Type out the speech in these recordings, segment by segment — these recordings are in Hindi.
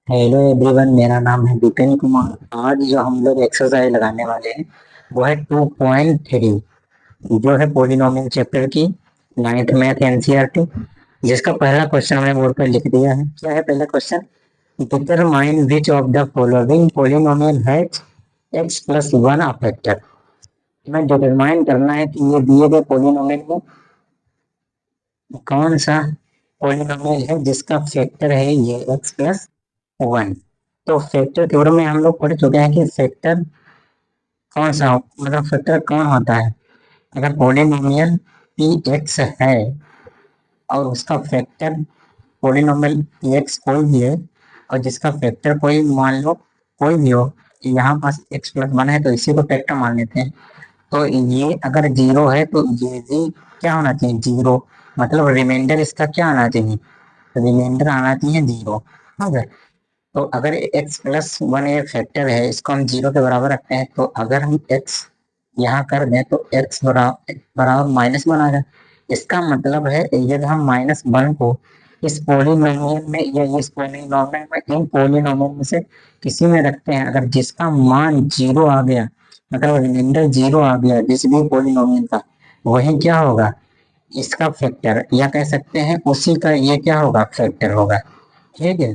हेलो एवरीवन, मेरा नाम है विपिन कुमार। आज जो हम लोग एक्सरसाइज लगाने वाले हैं वो है 2.3, जो है पोलिनोमियल चैप्टर की 9th मैथ एनसीईआरटी, जिसका पहला क्वेश्चन हमने बोर्ड पर लिख दिया है। क्या है पहला question? Determine which of the following polynomial has x plus one a factor. हमें डिटरमाइन करना है कि ये दिए गए पोलिनोमियल में कौन सा पोलिनोमियल है जिसका फैक्टर है ये एक्स प्लस वन। तो फैक्टर थ्योरम में हम लोग पढ़ चुके हैं कि फैक्टर कौन सा मतलब फैक्टर कौन होता है। अगर पॉलिनोमियल पी एक्स है और उसका फैक्टर पॉलिनोमियल पी एक्स कोई भी है और जिसका फैक्टर कोई मान लो कोई भी हो, यहाँ पास एक्स प्लस वन है तो इसी को फैक्टर मान लेते हैं। तो ये अगर जीरो है तो ये भी क्या होना चाहिए? जीरो। मतलब रिमाइंडर इसका क्या आना चाहिए? रिमाइंडर आना चाहिए जीरो। ठीक। तो अगर x प्लस वन ये फैक्टर है, इसको हम जीरो के बराबर रखते हैं, तो अगर हम x यहाँ कर दें तो x बराबर बराबर माइनस वन आ जाए। इसका मतलब है यदि हम माइनस वन को इस पोलिनोमियल में या इस पोलिनोमियल में इन पोलिनोमियल में से किसी में रखते हैं, अगर जिसका मान जीरो आ गया, मतलब रिमाइंडर जीरो आ गया जिस भी पोलिनोमियल का, वही क्या होगा? इसका फैक्टर, या कह सकते हैं उसी का ये क्या होगा? फैक्टर होगा। ठीक है।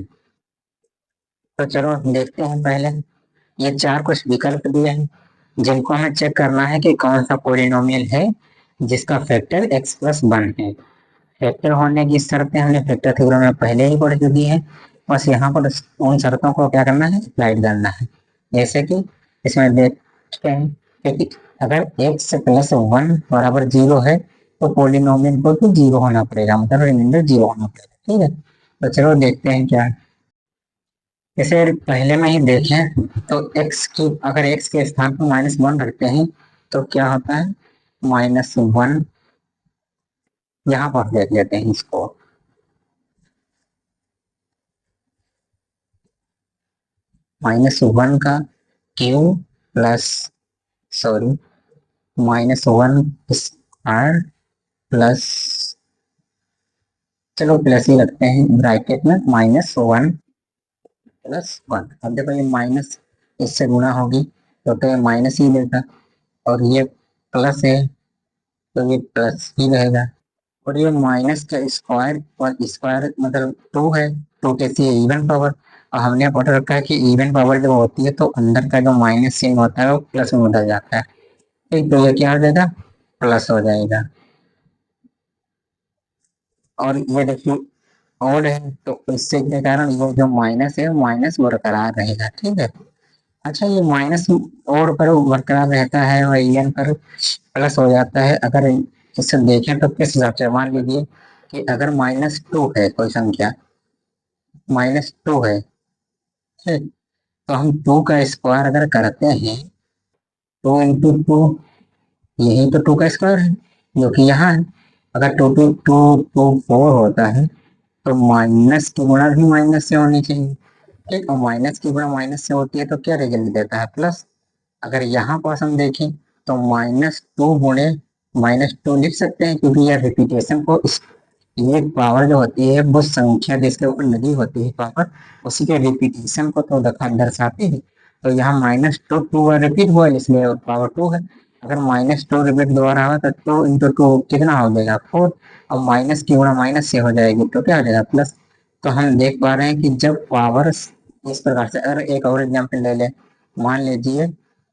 तो चलो देखते हैं पहले। ये चार कुछ विकल्प दिए हैं जिनको हमें चेक करना है कि कौन सा पॉलिनोमियल है जिसका फैक्टर एक्स प्लस वन है। फैक्टर होने की शर्तें हमने फैक्टर थ्योरम में पहले ही पढ़ चुकी है। बस यहाँ पर उन शर्तों को क्या करना है? अप्लाई करना है। जैसे कि इसमें देखते हैं क्योंकि अगर एक्स प्लस वन बराबर जीरो है तो पॉलिनोमियल को भी जीरो होना पड़ेगा, मतलब रिमाइंडर जीरो होना पड़ेगा। ठीक है। तो चलो देखते हैं क्या है। जैसे पहले में ही देखें तो x की अगर x के स्थान पर माइनस वन रखते हैं तो क्या होता है? Minus one. यहाँ पर देख लेते हैं इसको। माइनस वन का Q plus, sorry, minus one square plus, चलो प्लस ही रखते हैं ब्रैकेट में, माइनस वन प्लस वन। अब देखो ये माइनस इससे गुणा होगी तो ये माइनस ही देगा, और ये प्लस है तो ये प्लस ही रहेगा। और ये माइनस का स्क्वायर, और स्क्वायर मतलब टू है। टू कैसी है? Even power. और हमने पढ़ रखा है कि इवन पावर जब होती है तो अंदर का जो माइनस चिन्ह होता है वो प्लस में बदल जाता है। ठीक, तो ये क्या हो जाएगा? प्लस हो जाएगा। और ये देखिए और है तो इससे के कारण ये जो माइनस है माइनस बरकरार रहेगा। ठीक है। अच्छा, ये माइनस और पर बरकरार रहता है और एन पर प्लस हो जाता है। अगर इसे देखें तो किस हिसाब से? मान लीजिए कि अगर माइनस टू है कोई संख्या, माइनस टू है, ठीक, तो हम टू का स्क्वायर अगर करते हैं, टू इंटू टू, यही तो टू का स्क्वायर है जो कि यहाँ है। अगर two two two two four होता है तो माइनस की गुणा भी माइनस से होनी चाहिए। ठीक, और माइनस की गुणा माइनस से होती है तो क्या रिजल्ट देता है? प्लस। अगर यहाँ पास हम देखें तो माइनस टू गुणे माइनस टू लिख सकते हैं, क्योंकि यह रिपीटेशन को ये पावर जो होती है वो संख्या जिसके ऊपर लगी होती है पावर, उसी के रिपीटेशन को तो दर्शाती है। तो यहाँ माइनस टू टू बार रिपीट हुआ है इसलिए पावर टू है। अगर माइनस टू रिपीट दोबारा हुआ तो टू इंटू टू कितना हो जाएगा? फोर। और माइनस की गुणा माइनस से हो जाएगी तो क्या हो जाएगा? प्लस। तो हम देख पा रहे हैं कि जब पावर इस प्रकार से, अगर एक और एग्जाम्पल ले लें, मान लीजिए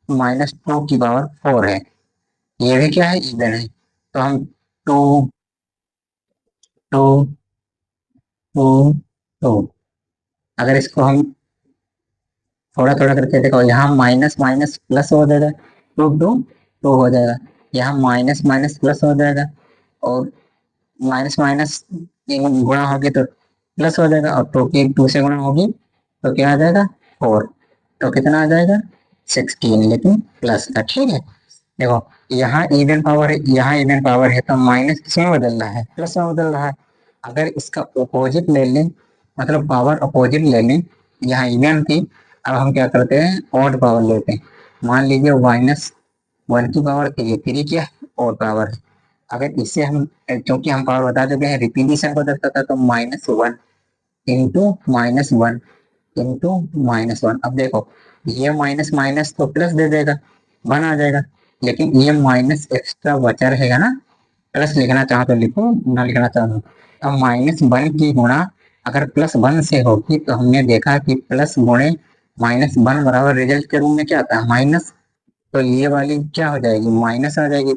माइनस टू की पावर फोर है, ये भी क्या है? इवन है। तो हम टू टू टू टू, अगर इसको हम थोड़ा थोड़ा करके देखो, यहाँ माइनस माइनस प्लस हो जाएगा, टू टू टू हो जाएगा। यहाँ माइनस माइनस प्लस हो जाएगा, और माइनस माइनस गुणा होगी तो प्लस हो जाएगा, और टू की टू से गुणा होगी तो क्या आ जाएगा? फोर। तो कितना आ जाएगा? 16, लेकिन प्लस का। ठीक है। देखो, यहाँ इवन पावर है, यहाँ इवन पावर है, तो माइनस किसमें बदल रहा है? प्लस में बदल रहा है। अगर इसका अपोजिट ले लें, मतलब पावर अपोजिट ले लें, यहाँ इवन थी, अब हम क्या करते हैं? ऑड पावर लेते हैं। मान लीजिए माइनस वन की पावर थ्री, थ्री क्या है? ऑड पावर है। अगर इसे हम, क्योंकि हम पावर बता चुके हैं, रिपीटेशन को दर्शाता, तो minus one into minus one, into -1। अब देखो ये माइनस माइनस तो प्लस दे देगा, 1 आ जाएगा, लेकिन ये माइनस एक्स्ट्रा बचा रहेगा ना। प्लस लिखना चाहो तो लिखो, ना लिखना चाहो। अब -1 की गुणा अगर +1 से होगी तो हमने देखा कि प्लस गुणे -1 बराबर रिजल्ट के रूप में क्या आता है माइनस। तो ये वाली क्या हो जाएगी, माइनस आ जाएगी।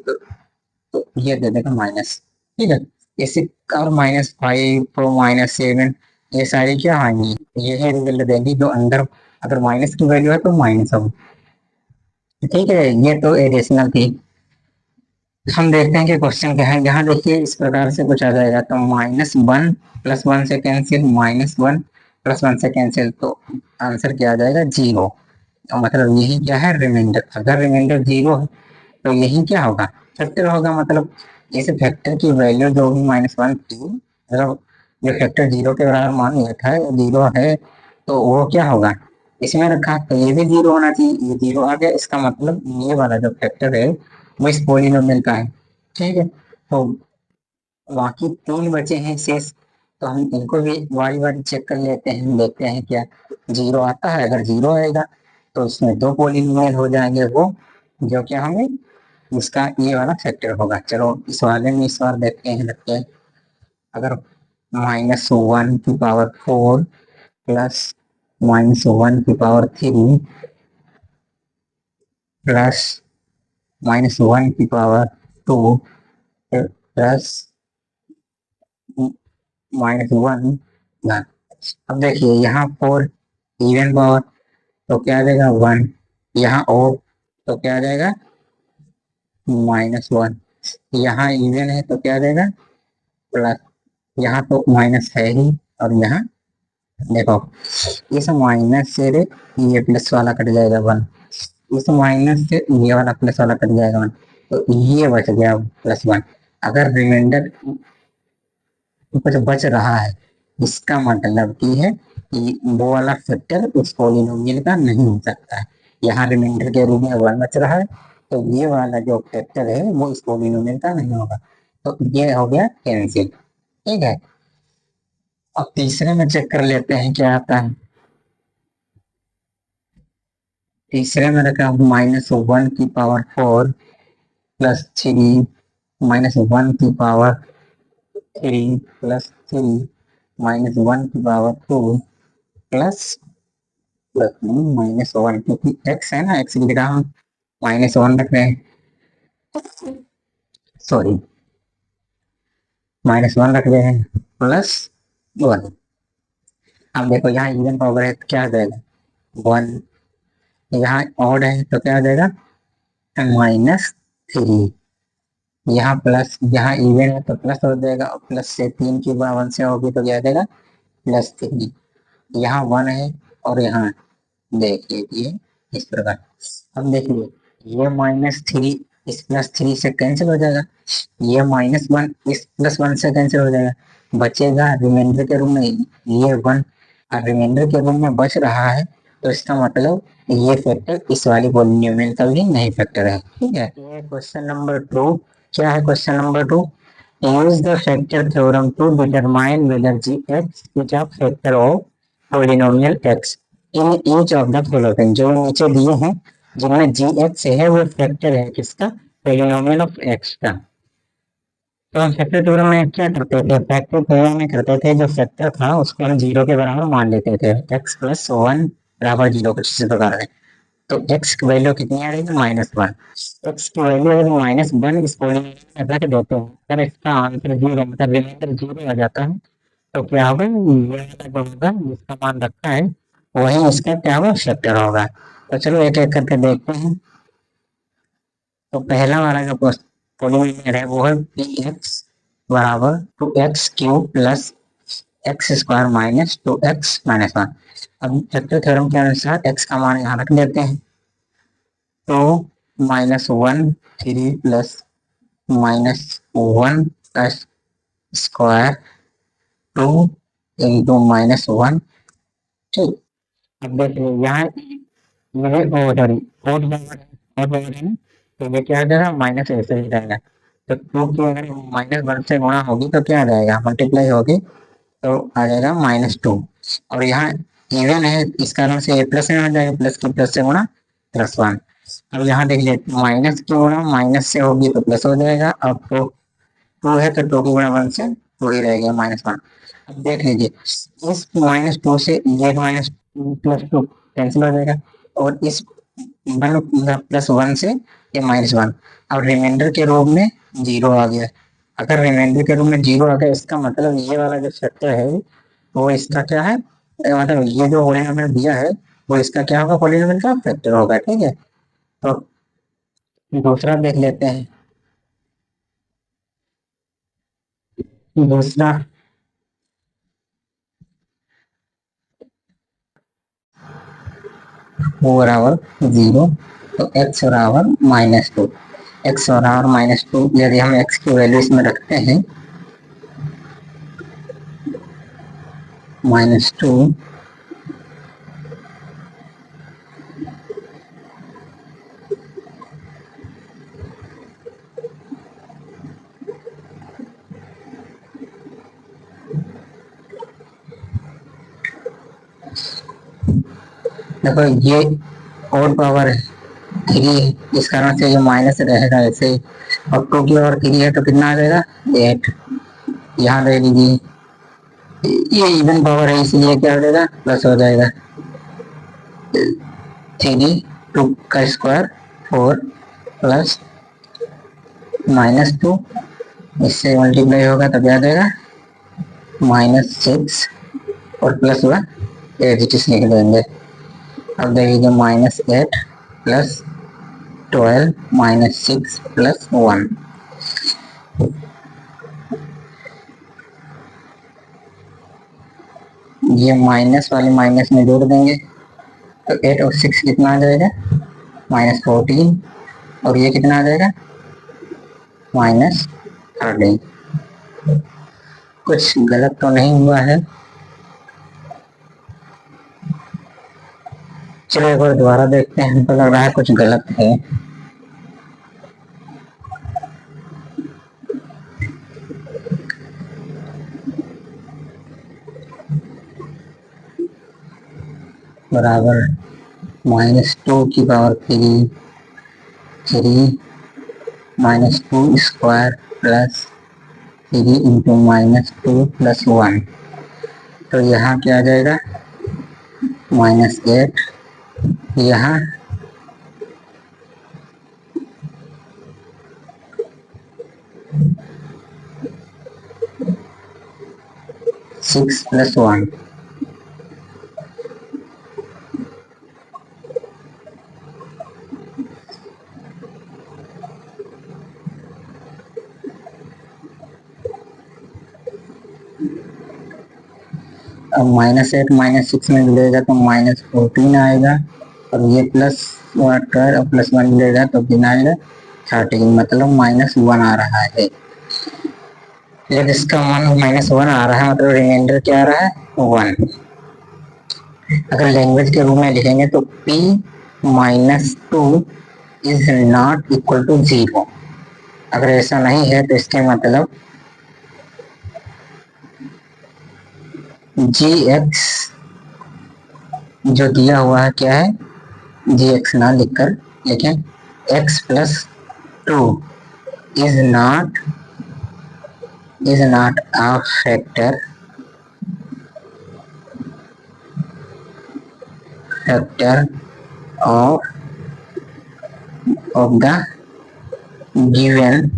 तो ये दे देगा माइनस। ठीक है, इसी और -5 तो -7, ये सारी क्या आएंगी, ये है रिजल्ट देंगी जो अंदर अगर माइनस की वैल्यू है तो माइनस होगी। ठीक है, ये तो एडिशनल थी। हम देखते हैं कि क्वेश्चन क्या है। यहाँ देखिए इस प्रकार से कुछ आ जाएगा, तो -1 +1 से कैंसिल, -1 +1 से कैंसिल, तो आंसर क्या आ जाएगा 0। तो मतलब यही क्या है रिमाइंडर। अगर रिमाइंडर 0 है तो यही क्या होगा फैक्टर होगा। मतलब इस फैक्टर की वैल्यू जो भी -1 थी, मतलब जो फैक्टर 0 के बराबर मान लिया है 0 है, तो वो क्या होगा इसमें रखा, तो ये भी 0 होना चाहिए। ये 0 आ गया, इसका मतलब ये वाला जो फैक्टर है वो इस पॉलिनोमियल का है। ठीक है, तो बाकी 3 बचे हैं शेष, तो हम इनको भी बारी बारी चेक कर लेते हैं, देखते हैं क्या 0 आता है। अगर 0 आएगा तो इसमें 2 पॉलिनोमियल हो जाएंगे, वो जो क्या होंगे इसका ये वाला फैक्टर होगा। चलो इस वाले में इस बार देखते हैं लगते हैं। अगर -1 की पावर 4 प्लस -1 की पावर 3 प्लस -1 की पावर 2 प्लस -1। अब देखिए यहाँ 4 इवन पावर तो क्या आ जाएगा 1, यहाँ और तो क्या आ जाएगा -1, यहाँ इवन है तो क्या आ जाएगा प्लस, यहाँ तो माइनस है ही, और यहाँ देखो इस माइनस से रे ये प्लस वाला कट जाएगा 1, इस माइनस से ये वाला प्लस वाला कट जाएगा 1, तो ये बच गया +1। अगर रिमाइंडर कुछ बच रहा है इसका मतलब की है कि वो वाला फैक्टर उस पॉलिनोमियल का नहीं हो सकता है। यहाँ रिमाइंडर के रूप में 1 बच रहा है, तो ये वाला जो फैक्टर है वो इस पॉलिनोमियल का नहीं होगा। तो ये हो गया कैंसिल। ठीक है, अब तीसरे में चेक कर लेते हैं क्या आता है। तीसरे में रखा -1 की पावर 4 +3 -1 की पावर 3 +3 -1 की पावर 2 प्लस प्लस -1, क्योंकि एक्स है ना, एक्स की जगह हम -1 रख रहे हैं, सॉरी -1 रख रहे हैं +1। अब देखो यहाँ इवन पावर है तो क्या आ जाएगा 1, यहाँ ऑड है तो क्या आ जाएगा -3, यहाँ प्लस, यहाँ इवन है तो प्लस हो जाएगा, और प्लस से 3 की 1 से होगी तो क्या आ जाएगा +3। यहाँ 1 है और यहाँ देख लीजिए इस प्रकार। अब देखिए ये -3 इस +3 से कैंसिल हो जाएगा, ये -1 इस +1 से कैंसिल हो जाएगा, बचेगा रिमाइंडर के रूप में ये 1, और रिमाइंडर के रूप में बच रहा है, तो इसका मतलब ये फैक्टर इस वाली पॉलिनोमियल का भी नहीं फैक्टर है। ठीक है, ये क्वेश्चन नंबर 2। क्या है question number 2, use the factor theorem to determine whether gx is a factor of polynomial x in each of the following। जो नीचे दिए हैं जिनमें gx है वो फैक्टर है किसका, पोलिनोमियल ऑफ x का। तो हम फैक्टर थ्योरम में क्या करते थे, फैक्टर थ्योरम में करते थे जो फैक्टर था उसको हम 0 के बराबर मान लेते थे, x+1 बराबर 0 कुछ इसी प्रकार है। तो x की वैल्यू कितनी आ रही है -1, x की वैल्यू अगर -1 इस पॉलिनोमियल में रख देते हैं, अगर इसका आंसर 0 मतलब रिमाइंडर 0 आ जाता है, तो क्या होगा ये वाला जो होगा जिसका मान रखा है वही इसका क्या होगा फैक्टर होगा। तो चलो एक एक करके देखते हैं। तो पहला वाला जो पॉलिनोमियल है वो है px बराबर 2x³ प्लस x² -2x−1। अब फैक्टर थ्योरम के अनुसार x का मान यहाँ रख देते हैं, तो -1 3 प्लस -1 का स्क्वायर 2 इंटू -1। ठीक, अब देखिए यहाँ ये सॉरी ओड पावर है ना, तो ये क्या आ जाएगा माइनस ऐसे ही रहेगा। तो 2 की अगर -1 से गुणा होगी तो क्या आ जाएगा मल्टीप्लाई होगी तो आ जाएगा -2, और यहाँ इवन है, इस कारण से ए प्लस में हो जाएगा, प्लस की प्लस से गुणा प्लस वन। अब यहाँ देख लेते, माइनस की गुणा माइनस से होगी तो प्लस हो जाएगा, अब तो टू है तो टू की गुणा वन से टू ही रहेगा माइनस वन। अब देख लीजिए, इस माइनस टू से ये माइनस प्लस टू कैंसिल हो जाएगा, और इस वन प्लस वन से ये माइनस वन। अब रिमाइंडर के रूप में जीरो आ गया। अगर रिमाइंडर के रूप में जीरो आ गया, इसका मतलब ये वाला जो फैक्टर है वो इसका क्या है, मतलब ये जो पॉलिनोमियल दिया है वो इसका क्या होगा, पॉलिनोमियल का फैक्टर होगा। ठीक है, तो दूसरा देख लेते हैं। दूसरा वो बराबर जीरो, तो एक्स बराबर माइनस टू। एक्स बराबर माइनस टू, यदि हम एक्स की वैल्यू इसमें रखते हैं माइनस टू, देखो ये और पावर थ्री है, इस कारण से ये माइनस रहेगा ऐसे ही। और टू की पावर थ्री है तो कितना आ जाएगा, एट। यहाँ दे लीजिए, ये इवन पावर है इसलिए क्या हो जाएगा, प्लस हो जाएगा। थ्री, टू का square four, plus minus two, इससे मल्टीप्लाई होगा तो क्या आ जाएगा, माइनस सिक्स, और प्लस हुआ एट, लिख देंगे। अब देखिए minus eight plus twelve minus six plus one. ये माइनस वाले माइनस में जोड़ देंगे तो एट और सिक्स कितना आ जाएगा, माइनस फोर्टीन, और ये कितना आ जाएगा, माइनस थर्टीन। कुछ गलत तो नहीं हुआ है, चलो एक बार दोबारा देखते हैं, हमको लग रहा है कुछ गलत है। बराबर माइनस टू की power three, three minus two square plus three into minus two plus one, तो यहाँ क्या आ जाएगा, माइनस एट, यहाँ सिक्स प्लस वन। अब माइनस एट माइनस सिक्स में मिलेगा तो माइनस फोर्टीन आएगा, और ये प्लस ट्वेल्व और प्लस वन मिलेगा तो कितना आएगा, थर्टीन, मतलब माइनस वन आ रहा है। जब इसका मान माइनस वन आ रहा है मतलब रिमाइंडर क्या आ रहा है, वन। अगर लैंग्वेज के रूप में लिखेंगे तो p minus two is not equal to zero. अगर ऐसा नहीं है तो इसके मतलब जी एक्स जो दिया हुआ है क्या है, जी एक्स ना लिखकर, लेकिन x plus two is not a factor of the given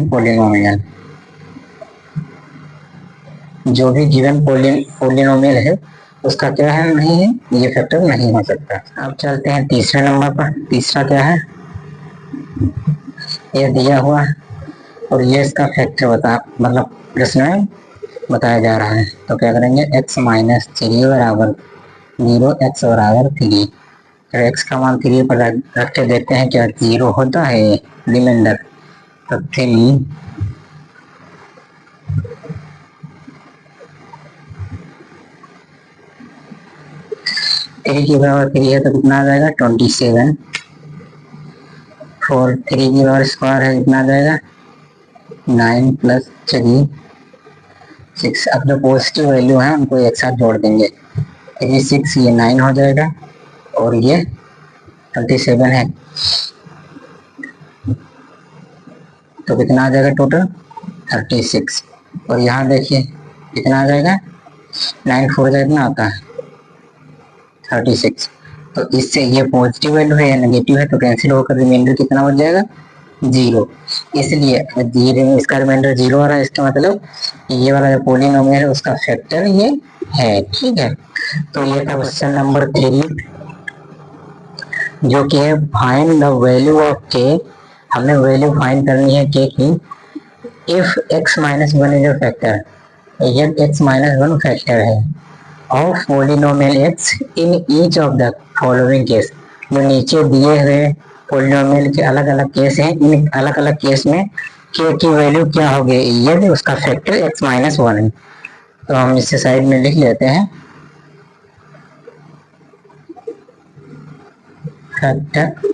polynomial। जो भी गिवन पोलिनोमियल है उसका क्या है, नहीं है, ये फैक्टर नहीं हो सकता। अब चलते हैं तीसरे नंबर पर। तीसरा क्या है, ये दिया हुआ और ये इसका फैक्टर मतलब प्रश्न में बताया जा रहा है, तो क्या करेंगे, x माइनस थ्री बराबर जीरो, एक्स बराबर थ्री। फिर x का मान थ्री पर रख के देखते हैं क्या जीरो होता है रिमाइंडर, तो थ्री थ्री की बराबर थ्री है तो कितना आ जाएगा, 27। फोर थ्री की बराबर स्क्वायर है कितना आ जाएगा, 9 प्लस 3 6। अब जो पॉजिटिव वैल्यू है उनको एक साथ जोड़ देंगे। 36 ये 9 हो जाएगा और ये 27 है, तो कितना आ जाएगा टोटल 36। और यहाँ देखिए कितना आ जाएगा, 9 4 का कितना आता है 36। तो इससे ये पॉजिटिव वैल्यू है या नेगेटिव है तो कैंसिल होकर रिमाइंडर कितना बच जाएगा 0। इसलिए इसका रिमाइंडर 0 आ रहा है, इसका मतलब ये वाला जो पॉलिनोमियल है उसका फैक्टर ये है। ठीक है, तो ये था क्वेश्चन नंबर 3 जो कि है फाइंड द वैल्यू ऑफ के। हमें वैल्यू फाइंड करनी है के की if x minus 1 is a factor, यदि x माइनस 1 फैक्टर है of polynomial x in each of the following case. जो नीचे दिए हुए पॉलिनोमियल के अलग अलग केस हैं, इन अलग अलग केस में k की वैल्यू क्या होगी यदि उसका फैक्टर x माइनस 1 है। तो हम इसे साइड में लिख लेते हैं, फैक्टर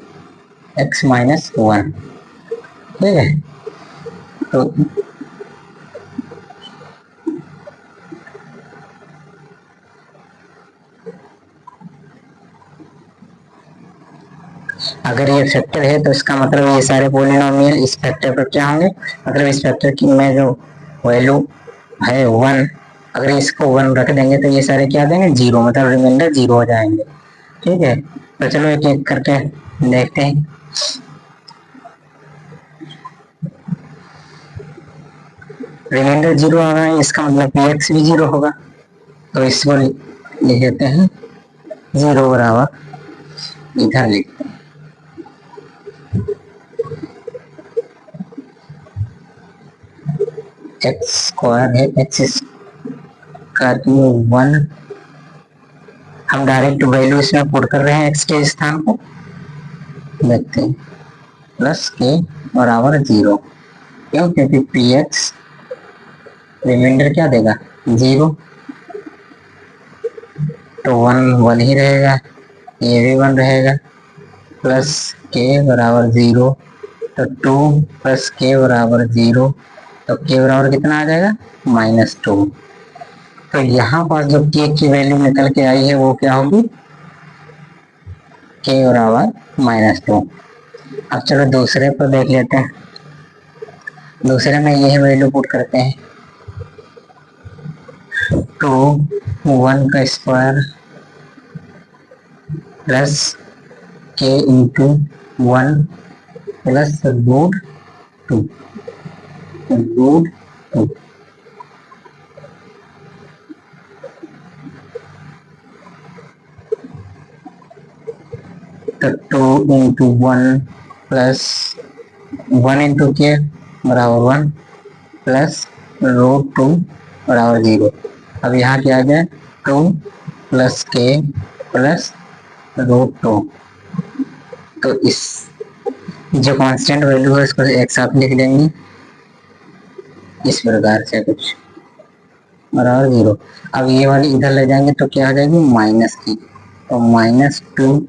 x माइनस 1। ठीक है, तो अगर ये फैक्टर है तो इसका मतलब ये सारे पॉलिनोमियल इस फैक्टर पर क्या होंगे, मतलब इस फैक्टर की में जो वैल्यू है 1, अगर इसको 1 रख देंगे तो ये सारे क्या देंगे 0, मतलब रिमाइंडर 0 हो जाएंगे। ठीक है, तो चलो एक एक करके देखते हैं। रिमाइंडर 0 आ रहा है, इसका मतलब px भी 0 होगा, तो इसको लिख देते हैं 0 बराबर, इधर लिखते हैं एक्स स्क्वायर है, एक्स स्क्वायर 1। हम डायरेक्ट वैल्यू इसमें पुट कर रहे हैं एक्स के स्थान को, देखते हैं प्लस के बराबर 0। क्यों, क्योंकि पी एक्स रिमाइंडर क्या देगा 0, तो 1 ही रहेगा, ये भी 1 रहेगा, प्लस के बराबर 0, तो 2 प्लस के बराबर 0, तो के बराबर कितना आ जाएगा -2। तो यहाँ पर जो के की वैल्यू निकल के आई है वो क्या होगी, के बराबर -2। अब चलो दूसरे पर देख लेते हैं, दूसरे में यह वैल्यू पुट करते हैं, 2 1 का स्क्वायर प्लस के इंटू 1 प्लस √2 तो 2 इंटू 1 प्लस 1 इंटू के बराबर 1 प्लस √2 बराबर 0। अब यहाँ क्या आ गया 2 प्लस के प्लस √2। तो इस जो कांस्टेंट वैल्यू है इसको एक साथ लिख लेंगे इस प्रकार से कुछ बराबर 0। अब ये वाली इधर ले जाएंगे तो क्या आ जाएगी माइनस की, तो -2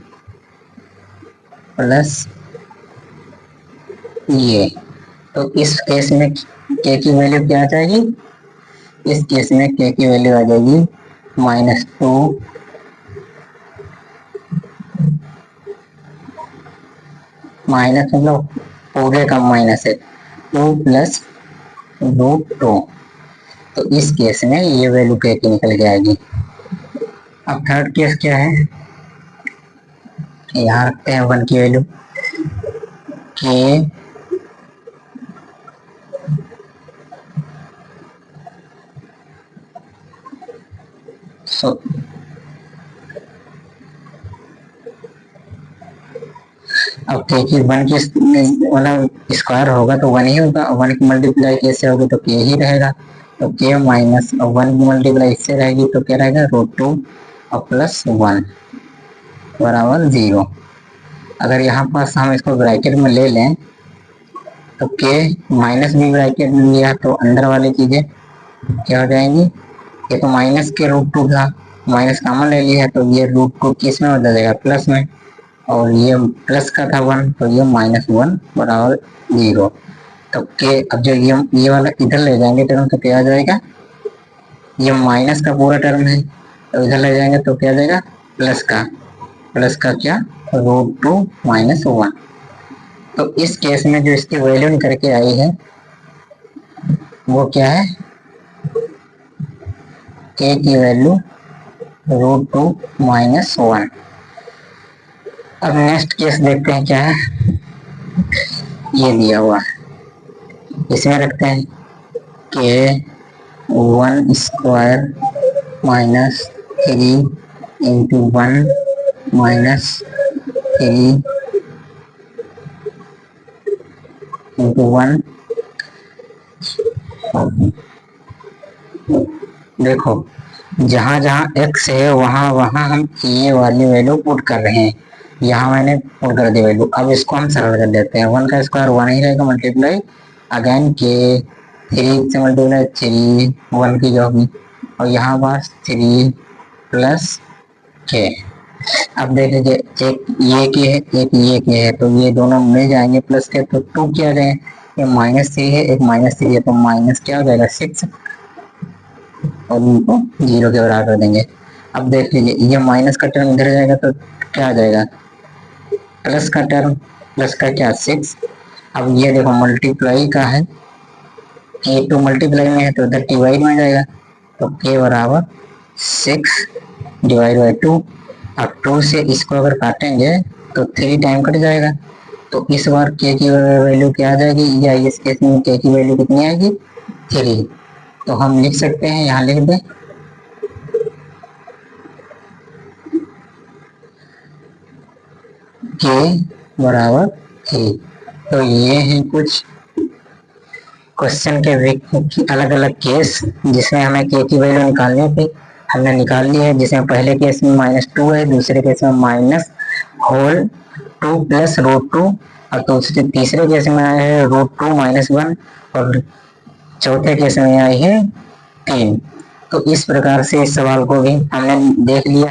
प्लस ये, तो इस केस में के की वैल्यू क्या आ जाएगी, इस केस में के की वैल्यू आ जाएगी -2 माइनस, मतलब पूरे का माइनस है 2 प्लस √2। तो इस केस में ये वैल्यू के की निकल के आएगी। अब थर्ड केस क्या है, यहाँ रखते हैं 1 की वैल्यू, के अब देखिए 1 की मतलब स्क्वायर होगा तो 1 ही होगा, 1 की मल्टीप्लाई कैसे होगी तो के ही रहेगा, तो के माइनस 1 की मल्टीप्लाई इससे रहेगी तो क्या रहेगा √2 और प्लस 1 बराबर 0। अगर यहाँ पास हम इसको ब्रैकेट में ले लें तो के माइनस भी ब्रैकेट में लिया तो अंदर वाली चीजें क्या हो जाएंगी, ये तो माइनस के √2 था, माइनस कॉमन ले लिया है तो ये √2 किस में बदल जाएगा प्लस में, और ये प्लस का था 1 तो ये -1 बराबर 0। तो के अब जो ये वाला इधर ले जाएंगे टर्म तो क्या आ जाएगा, ये माइनस का पूरा टर्म है तो इधर ले जाएंगे तो क्या आ जाएगा प्लस का क्या √2 - 1। तो इस केस में जो इसकी वैल्यू निकल के आई है वो क्या है, के की वैल्यू √2 - 1। अब नेक्स्ट केस देखते हैं क्या है, ये दिया हुआ है, इसमें रखते हैं के 1² - 3 × 1 - 3 × 1। देखो जहां जहां x है वहां वहां हम ये वाली वैल्यू पुट कर रहे हैं, यहाँ मैंने पुट कर दी वैल्यू। अब इसको हम सरल कर देते हैं, 1 का स्क्वायर 1 ही रहेगा, मल्टीप्लाई अगेन के 3 से मल्टीप्लाई 3 1 की जो होगी, और यहाँ पास 3 प्लस के। अब देख लीजिए एक ये के है एक ये के है, तो ये दोनों मिल जाएंगे प्लस के, तो 2 क्या जाए, ये -3 है एक -3 है, तो माइनस क्या हो जाएगा 6 और इनको 0 के बराबर कर देंगे। अब देख लीजिए ये माइनस का टर्म इधर जाएगा तो क्या आ जाएगा प्लस का टर्म, प्लस का क्या 6। अब ये देखो मल्टीप्लाई का है, ये 2 मल्टीप्लाई में है तो इधर डिवाइड में जाएगा, तो के बराबर 6 / 2। अब 2 से इसको अगर काटेंगे तो 3 टाइम कट जाएगा, तो इस बार के की वैल्यू क्या आ जाएगी, या इस केस में के की वैल्यू कितनी आएगी 3। तो हम लिख सकते हैं, यहाँ लिख दें के बराबर 3। तो ये हैं कुछ क्वेश्चन के अलग अलग केस जिसमें हमें के की वैल्यू निकालनी थी, हमने निकाल ली है। जिसमें पहले केस में -2 है, दूसरे केस में -2 प्लस √2, और तीसरे केस में आया है √2 - 1, और चौथे केस में आई है 3। तो इस प्रकार से इस सवाल को भी हमने देख लिया।